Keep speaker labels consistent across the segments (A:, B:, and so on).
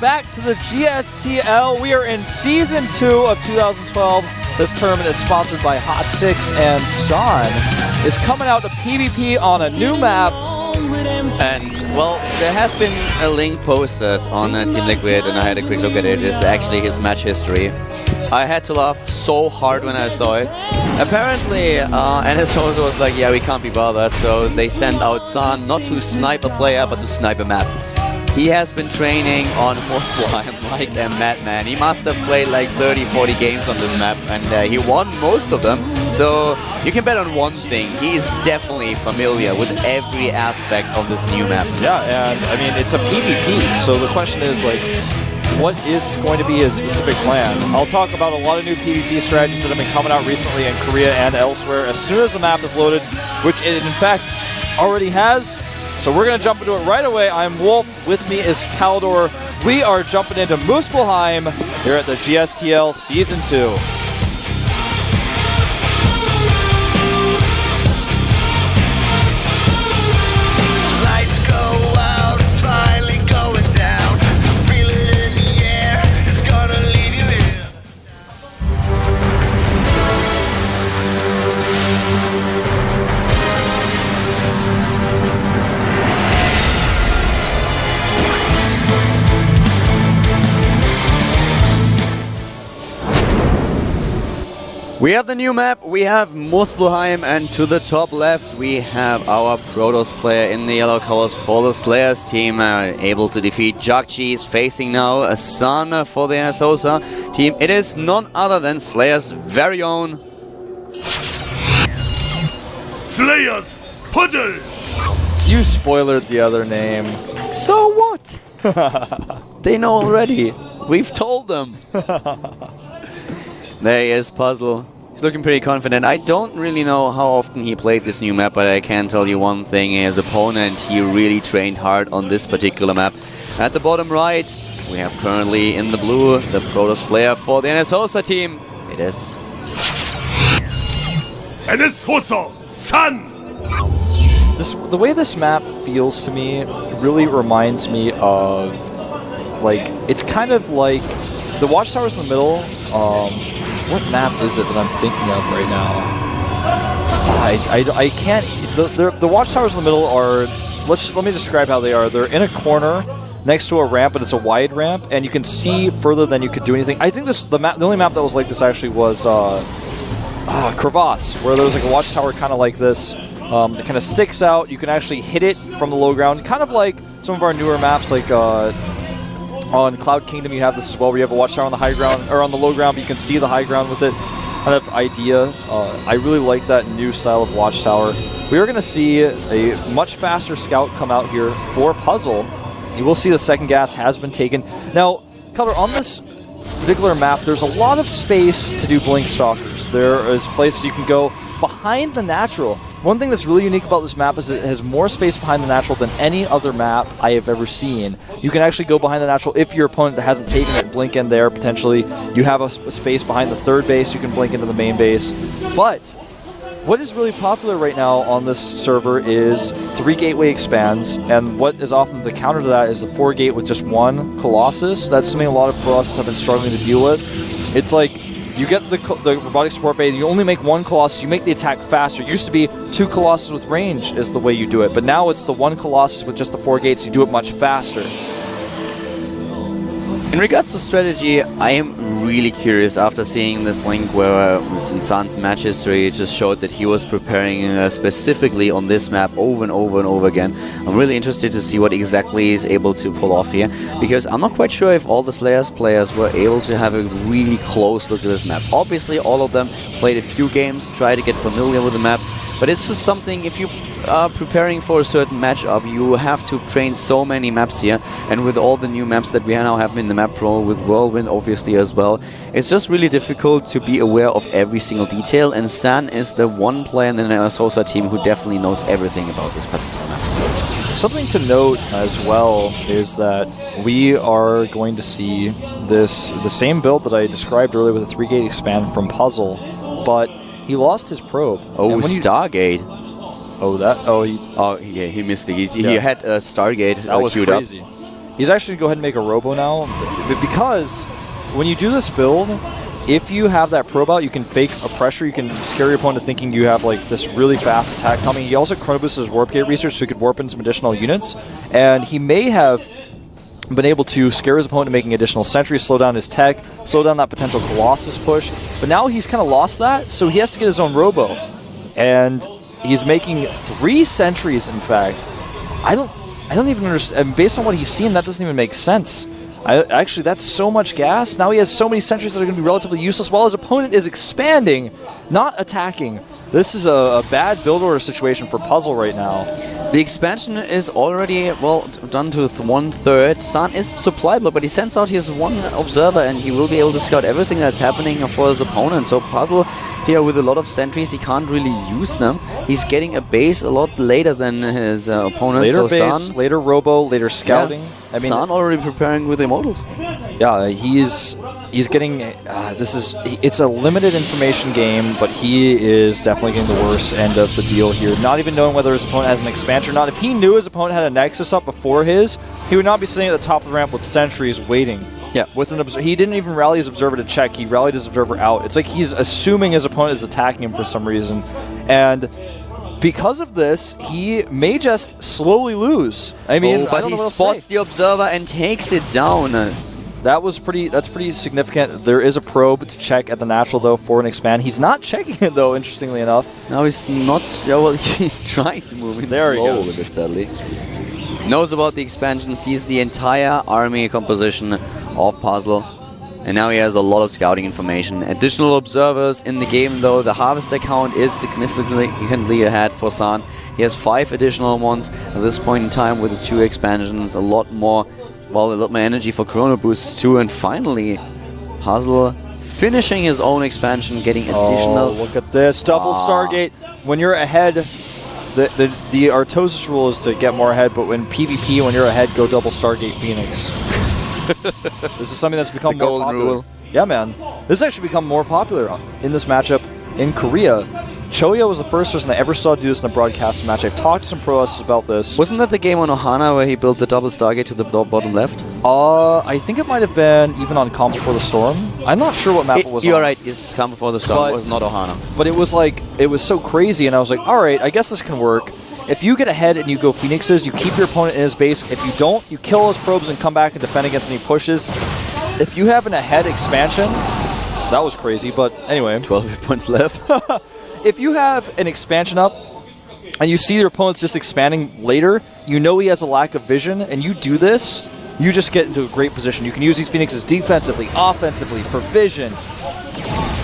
A: back to the GSTL. We are in Season 2 of 2012. This tournament is sponsored by Hot 6, and Sean is coming out to PvP on a new map.
B: And, well, there has been a link posted on Team Liquid, and I had a quick look at it. It's actually his match history. I had to laugh so hard when I saw it. Apparently, NSO was like, yeah, we can't be bothered, so they sent out San not to snipe a player, but to snipe a map. He has been training on Muspelheim like a madman. He must have played like 30, 40 games on this map, and he won most of them. So you can bet on one thing. He is definitely familiar with every aspect of this new map.
A: Yeah, and I mean, it's a PvP, so the question is, like, what is going to be his specific plan? I'll talk about a lot of new PvP strategies that have been coming out recently in Korea and elsewhere as soon as the map is loaded, which it in fact already has. So we're going to jump into it right away. I'm Wolf. With me is Kaldor. We are jumping into Muspelheim here at the GSTL Season 2.
B: We have the new map, we have Muspelheim, and to the top left we have our Protoss player in the yellow colors for the Slayers team, able to defeat Jakji. Facing now a San for the NSOSA team. It is none other than Slayers' very own
C: Slayers Puzzle!
A: You spoiled the other name.
B: So what? They know already. We've told them. There he is, Puzzle. He's looking pretty confident. I don't really know how often he played this new map, but I can tell you one thing. His opponent, he really trained hard on this particular map. At the bottom right, we have currently in the blue the Protoss player for the NSOSA team. It is
C: NSOSA San!
A: The way this map feels to me really reminds me of, like, it's kind of like the watchtowers in the middle. What map is it that I'm thinking of right now? I can't. The watchtowers in the middle are. Let me describe how they are. They're in a corner next to a ramp, but it's a wide ramp, and you can see further than you could do anything. I think the only map that was like this actually was Crevasse, where there was like a watchtower kind of like this. It kind of sticks out. You can actually hit it from the low ground, kind of like some of our newer maps, like. On Cloud Kingdom, you have this as well, where you have a watchtower on the high ground, or on the low ground, but you can see the high ground with it. Kind of idea. I really like that new style of watchtower. We are going to see a much faster scout come out here for Puzzle. You will see the second gas has been taken. Now, Color, on this particular map, there's a lot of space to do Blink Stalkers. There is places you can go behind the natural. One thing that's really unique about this map is it has more space behind the natural than any other map I have ever seen. You can actually go behind the natural if your opponent that hasn't taken it, blink in there potentially. You have a space behind the third base, you can blink into the main base. But what is really popular right now on this server is 3 gateway expands, and what is often the counter to that is the 4 gate with just 1 Colossus. That's something a lot of Colossus have been struggling to deal with. It's like, you get the robotic support bay, you only make 1 Colossus, you make the attack faster. It used to be 2 Colossus with range is the way you do it, but now it's the 1 Colossus with just the 4 gates, you do it much faster.
B: In regards to strategy, I am really curious after seeing this link where in San's match history it just showed that he was preparing specifically on this map over and over and over again. I'm really interested to see what exactly he's able to pull off here, because I'm not quite sure if all the Slayers players were able to have a really close look at this map. Obviously all of them played a few games, tried to get familiar with the map, but it's just something, if you are preparing for a certain matchup, you have to train so many maps here, and with all the new maps that we now have in the map pool, with Whirlwind obviously as well, it's just really difficult to be aware of every single detail, and San is the one player in the NSOSA team who definitely knows everything about this particular map.
A: Something to note as well is that we are going to see the same build that I described earlier with a 3-gate expand from Puzzle, but he lost his probe.
B: Oh, Stargate.
A: Oh, that. Oh,
B: yeah, he missed it. He had a Stargate
A: that was
B: queued
A: crazy.
B: up.
A: He's actually going to go ahead and make a Robo now, because when you do this build, if you have that probe out, you can fake a pressure. You can scare your opponent thinking you have like this really fast attack coming. He also chrono boosted his warp gate research so he could warp in some additional units, and he may have been able to scare his opponent making additional sentries, slow down his tech, slow down that potential Colossus push. But now he's kind of lost that, so he has to get his own Robo, and he's making 3 sentries. In fact, I don't even understand. Based on what he's seen, that doesn't even make sense. Actually, that's so much gas. Now he has so many sentries that are going to be relatively useless while his opponent is expanding, not attacking. This is a bad build order situation for Puzzle right now.
B: The expansion is already, well, done to 1/3. San is supplyable, but he sends out his 1 observer, and he will be able to scout everything that's happening for his opponent. So Puzzle here with a lot of sentries, he can't really use them. He's getting a base a lot later than his opponent.
A: Later
B: so
A: base,
B: San,
A: later Robo, later scouting.
B: Yeah.
A: I mean,
B: San already preparing with Immortals.
A: Yeah, he's getting. It's a limited information game, but he is definitely getting the worst end of the deal here. Not even knowing whether his opponent has an expansion or not. If he knew his opponent had a Nexus up before his, he would not be sitting at the top of the ramp with sentries waiting.
B: Yeah.
A: With an he didn't even rally his observer to check. He rallied his observer out. It's like he's assuming his opponent is attacking him for some reason, and because of this, he may just slowly lose. I mean,
B: but he spots the observer and takes it down.
A: That's pretty significant. There is a probe to check at the natural though for an expand. He's not checking it though, interestingly enough.
B: No, he's not. Yeah, well, he's trying to move in
A: there
B: slow
A: he goes.
B: a bit, sadly. Knows about the expansion, sees the entire army composition of Puzzle, and now he has a lot of scouting information. Additional observers in the game though. The harvester count is significantly ahead for San. He has 5 additional ones at this point in time with the 2 expansions. A lot more energy for Chrono Boosts too, and finally Puzzle finishing his own expansion, getting additional.
A: Oh, look at this double Stargate. When you're ahead, the Artosis rule is to get more ahead, but when PvP, when you're ahead, go double Stargate Phoenix. This is something that's become more popular.
B: Rule.
A: Yeah, man. This has actually become more popular in this matchup in Korea. Choya was the first person I ever saw do this in a broadcast match. I've talked to some pro-us about this.
B: Wasn't that the game on Ohana where he built the double Stargate to the bottom left?
A: I think it might have been even on Calm Before the Storm. I'm not sure what map it was on.
B: You're right, it's Calm Before the Storm. It was not Ohana.
A: But it was like, it was so crazy, and I was like, alright, I guess this can work. If you get ahead and you go Phoenixes, you keep your opponent in his base. If you don't, you kill his probes and come back and defend against any pushes. If you have an ahead expansion, that was crazy, but anyway.
B: 12 points left.
A: If you have an expansion up, and you see your opponent's just expanding later, you know he has a lack of vision, and you do this, you just get into a great position. You can use these Phoenixes defensively, offensively, for vision.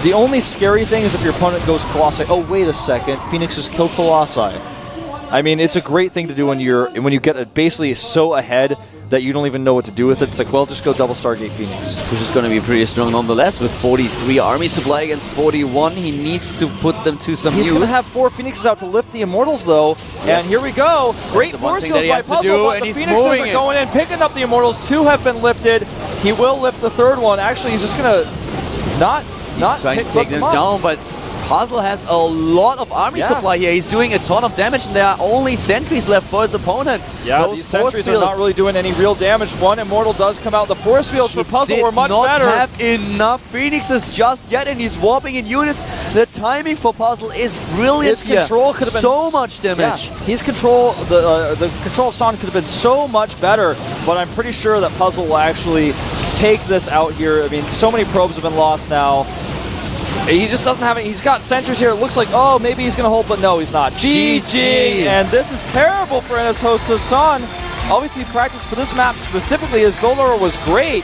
A: The only scary thing is if your opponent goes Colossi. Oh, wait a second, Phoenixes kill Colossi. I mean, it's a great thing to do when you get basically so ahead that you don't even know what to do with it. It's like, well, just go double Stargate Phoenix.
B: Which is going to be pretty strong nonetheless with 43 army supply against 41. He needs to put them to some use.
A: He's going to have 4 Phoenixes out to lift the Immortals, though. Yes. And here we go. Great force fields by Puzzle, but the Phoenixes are going in, picking up the Immortals. 2 have been lifted. He will lift the 3rd one. Actually, he's just going to not
B: trying to take them down, but Puzzle has a lot of army supply here. He's doing a ton of damage, and there are only sentries left for his opponent.
A: Yeah, these sentries are not really doing any real damage. 1 Immortal does come out. The force fields for Puzzle were much better.
B: He did not have enough Phoenixes just yet, and he's warping in units. The timing for Puzzle is brilliant.
A: His control could have been
B: so much damage.
A: Yeah, his control, the control of San could have been so much better, but I'm pretty sure that Puzzle will actually take this out here. I mean, so many probes have been lost now. He just doesn't have it. He's got sentries here. It looks like, oh, maybe he's going to hold, but no, he's not. GG! And this is terrible for his host, San. Obviously, practice for this map specifically, his build order was great,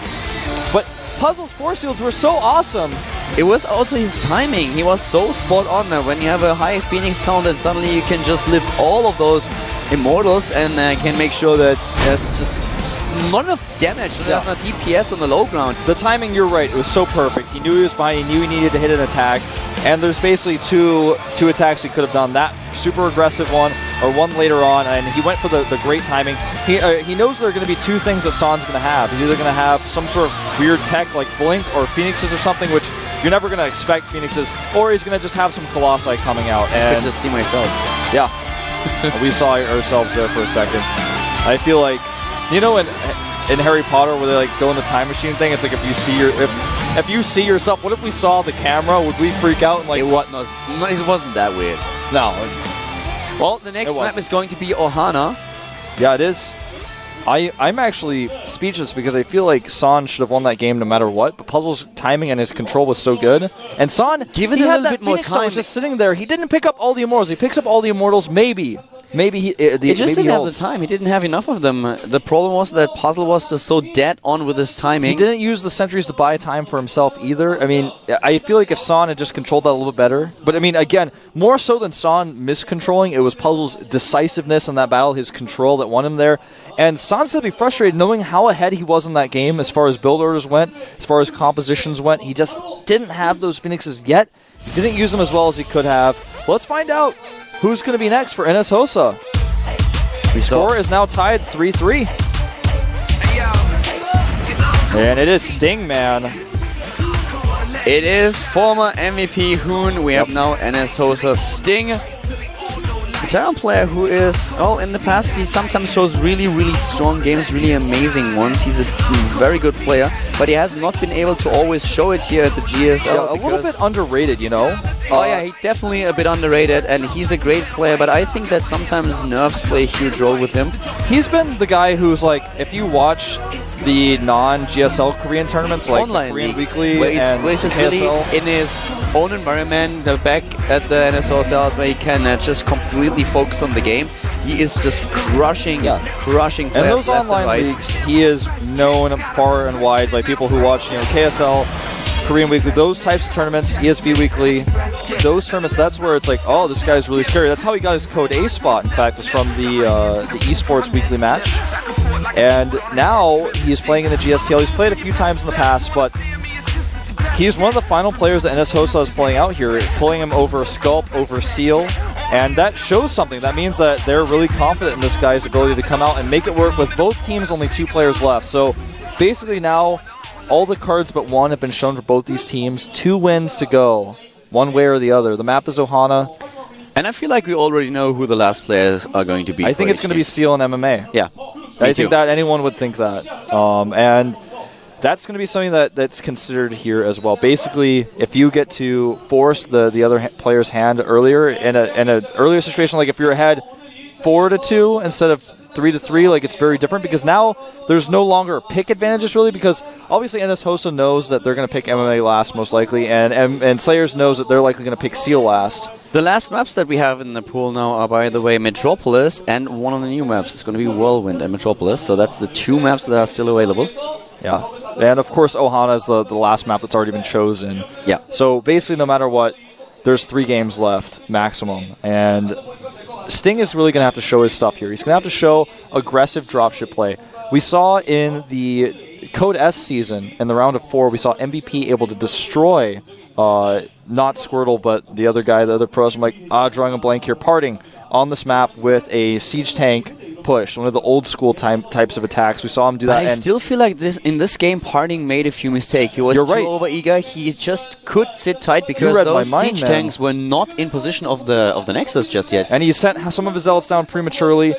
A: but Puzzle's force fields were so awesome.
B: It was also his timing. He was so spot on. When you have a high Phoenix count, and suddenly you can just lift all of those Immortals and can make sure that there's just not enough damage, not enough DPS on the low ground.
A: The timing, you're right, it was so perfect. He knew he was behind, he knew he needed to hit an attack, and there's basically two attacks he could have done. That super aggressive one, or one later on, and he went for the great timing. He knows there are going to be 2 things that San's going to have. He's either going to have some sort of weird tech like Blink or Phoenixes or something, which you're never going to expect Phoenixes, or he's going to just have some Colossi coming out. And
B: I could just see myself.
A: Yeah. We saw ourselves there for a second. I feel like, you know, in Harry Potter where they like go in the time machine thing. It's like if you see if you see yourself, what if we saw the camera? Would we freak out? And like
B: It wasn't that weird.
A: no.
B: Well, the next map is going to be Ohana.
A: Yeah, it is. I'm actually speechless because I feel like San should have won that game no matter what, but Puzzle's timing and his control was so good. And San,
B: Given
A: he
B: a
A: had
B: little
A: that
B: bit more
A: Phoenix Stone
B: time,
A: just sitting there. He didn't pick up all the Immortals. He picks up all the Immortals, maybe. Maybe he
B: He just
A: maybe
B: didn't have the time. He didn't have enough of them. The problem was that Puzzle was just so dead on with his timing.
A: He didn't use the sentries to buy time for himself either. I mean, I feel like if San had just controlled that a little bit better. But I mean, again, more so than San miscontrolling, it was Puzzle's decisiveness in that battle, his control that won him there. And San said to be frustrated knowing how ahead he was in that game as far as build orders went, as far as compositions went. He just didn't have those Phoenixes yet. He didn't use them as well as he could have. Let's find out who's going to be next for NS Hosa. The score is now tied 3-3. And it is Sting, man.
B: It is former MVP Hoon. We have now NS Hosa Sting. A Terran player who is, well, in the past he sometimes shows really, really strong games, really amazing ones. He's a very good player, but he has not been able to always show it here at the GSL.
A: Yeah, a little bit underrated, you know?
B: Oh yeah, he's definitely a bit underrated, and he's a great player, but I think that sometimes nerves play a huge role with him.
A: He's been the guy who's like, if you watch the non-GSL Korean tournaments, like
B: Online
A: Korean
B: leagues,
A: Weekly
B: where
A: and
B: he's just really
A: KSL,
B: in his own environment, back at the NSO cells where he can just completely focus on the game. He is just crushing players
A: and those
B: left
A: online
B: and right.
A: leagues, he is known far and wide by people who watch, you know, KSL, Korean Weekly, those types of tournaments, ESV Weekly, those tournaments. That's where it's like, oh, this guy's really scary. That's how he got his code A spot. In fact, was from the esports weekly match, and now he's playing in the GSTL. He's played a few times in the past, but he's one of the final players that NS Hosa is playing out here, pulling him over Sculpt, over Seal. And that shows something. That means that they're really confident in this guy's ability to come out and make it work with both teams, only 2 players left. So basically now, all the cards but one have been shown for both these teams. 2 wins to go, one way or the other. The map is Ohana.
B: And I feel like we already know who the last players are going to be.
A: I think it's going to be Seal and MMA.
B: Yeah,
A: I think that anyone would think that. And that's going to be something that's considered here as well. Basically, if you get to force the other player's hand earlier in an earlier situation, like if you're ahead 4-2 instead of 3-3, like it's very different because now there's no longer pick advantages really, because obviously NS Hosa knows that they're going to pick MMA last most likely, and Slayers knows that they're likely going to pick Seal last.
B: The last maps that we have in the pool now are, by the way, Metropolis, and one of the new maps is going to be Whirlwind and Metropolis. So that's the 2 maps that are still available.
A: Yeah. And of course Ohana is the last map that's already been chosen.
B: Yeah.
A: So basically no matter what, there's 3 games left maximum, and Sting is really going to have to show his stuff here. He's going to have to show aggressive dropship play. We saw in the Code S season, in the round of 4, we saw MVP able to destroy, not Squirtle, but the other guy, the other pros. I'm like, drawing a blank here. Parting on this map with a siege tank push, one of the old school types of attacks. We saw him do that.
B: But I still feel like in this game, Parting made a few mistakes. He was too over-eager. He just could sit tight because those siege tanks were not in position of the Nexus just yet.
A: And he sent some of his zealots down prematurely.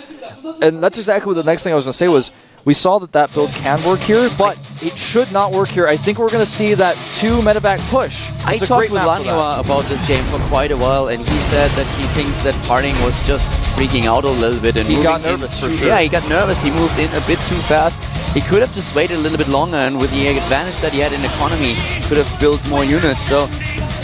A: And that's exactly what the next thing I was going to say was, we saw that build can work here, but it should not work here. I think we're going to see that 2 medevac push.
B: I talked with Laniwa about this game for quite a while, and he said that he thinks that Parting was just freaking out a little bit. And
A: he got nervous for sure.
B: Yeah, he got nervous. He moved in a bit too fast. He could have just waited a little bit longer, and with the advantage that he had in economy, could have built more units. So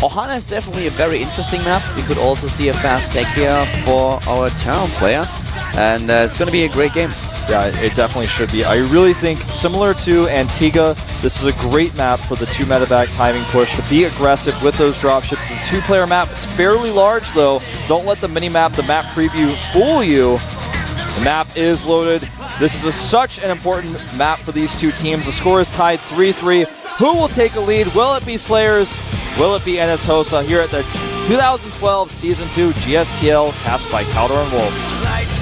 B: Ohana is definitely a very interesting map. We could also see a fast tech here for our Terran player, and it's going to be a great game.
A: Yeah, it definitely should be. I really think, similar to Antigua, this is a great map for the 2 medevac timing push, to be aggressive with those dropships. It's a 2-player map. It's fairly large, though. Don't let the mini-map, the map preview, fool you. The map is loaded. This is such an important map for these 2 teams. The score is tied 3-3. Who will take a lead? Will it be Slayers? Will it be NS Hosa here at the 2012 Season 2 GSTL, cast by Calder and Wolf?